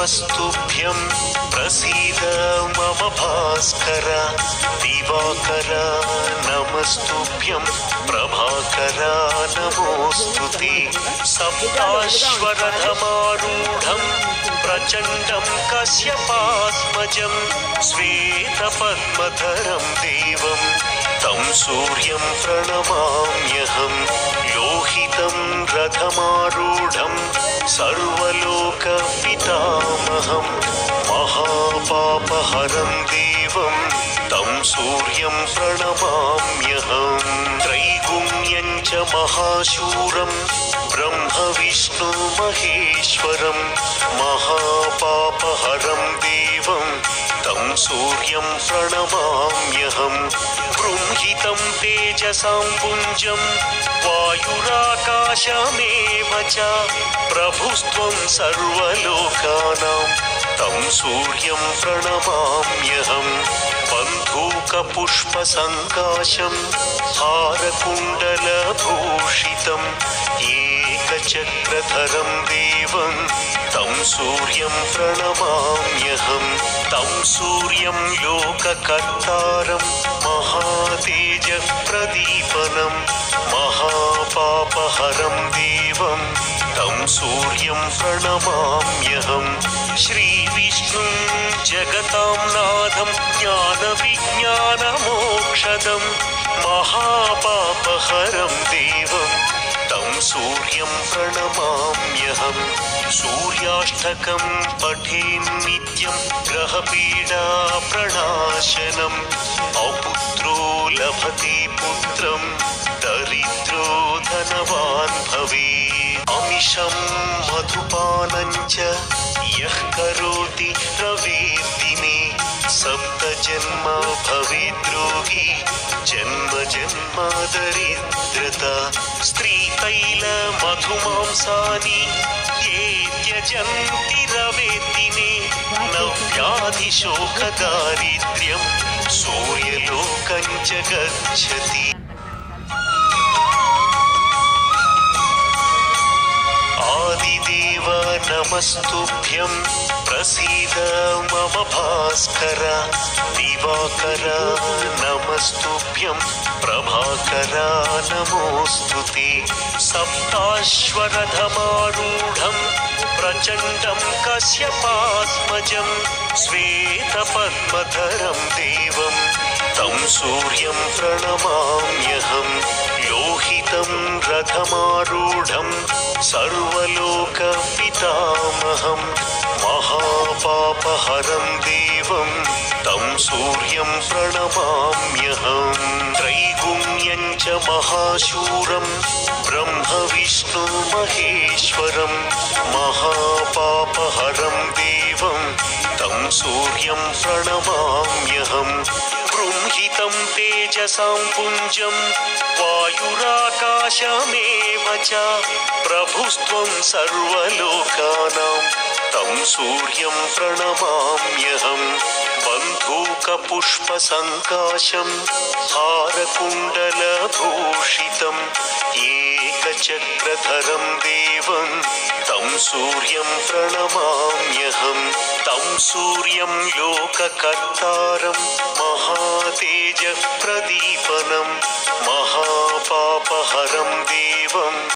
नमस्तुभ्यं प्रसीद मम भास्कर दिवाकर नमस्तुभ्यं प्रभाकर नमोऽस्तुते सप्ताश्वरथमारूढं प्रचण्डं कश्यपात्मजं श्वेतपद्मधरं देवं तं सूर्यं प्रणमाम्यहं लोहितं रथमारूढं सर्वलोकपितामहं महापापहरं देवं तं सूर्यं प्रणमाम्यहं त्रैगुण्यं च महाशूरं ब्रह्मविष्णुमहेश्वरं महापापहरं देवं तं सूर्यं प्रणमाम्यहं बृंहितं तेजसां पुञ्जं वायुराकाशमेव च प्रभुस्त्वं सर्वलोकानां तं सूर्यं प्रणमाम्यहं बन्धूकपुष्पसङ्काशं हारकुण्डलभूषितम् एकचक्रधरं देवं तं सूर्यं प्रणमाम्यहं तं सूर्यं लोककर्तारं महातेजप्रदीपनं महापापहरं देवं तं सूर्यं प्रणमाम्यहं श्रीविष्णुं जगतां नाथं ज्ञानविज्ञानमोक्षदं महापापहरं देवं तं सूर्यं प्रणमाम्यहं सूर्याष्टकं पठेन्नित्यं ग्रहपीडाप्रणाशनम् अपुत्रो लभते पुत्रं दरिद्रो धनवान् भवेत् अमिषं मधुपानं च यः करोति रवेर्दिने सप्तजन्म भवेद्रोगी जन्म जन्मादरिद्रता स्त्रीतैलमधुमांसानि ये त्यजन्ति रवेद्दिने न व्याधिशोकदारिद्र्यं सूर्यलोकं च गच्छति आदिदेव नमस्तुभ्यं प्रसीद मम भास्कर दिवाकर नमस्तुभ्यं प्रभाकर नमोऽस्तुते सप्ताश्वरथमारूढं प्रचण्डं कश्यपात्मजं श्वेतपद्मधरं देवं तं सूर्यं प्रणमाम्यहं लोहितं रथमारूढं सर्वलोकपितामहं महापापहरं देवं तं सूर्यं प्रणमाम्यहं त्रैगुण्यं च महाशूरं ब्रह्मविष्णुमहेश्वरं महापापहरं देवं तं सूर्यं प्रणमाम्यहं बृंहितं तेजसां पुञ्जं वायुराकाशमेव च प्रभुस्त्वं सर्वलोकानां तं सूर्यं प्रणमाम्यहं बन्धूकपुष्पसङ्काशं हारकुण्डलभूषितम् एकचक्रधरं देवं तं सूर्यं प्रणमाम्यहं तं सूर्यं लोककर्तारं महातेजप्रदीपनं महापापहरं देवं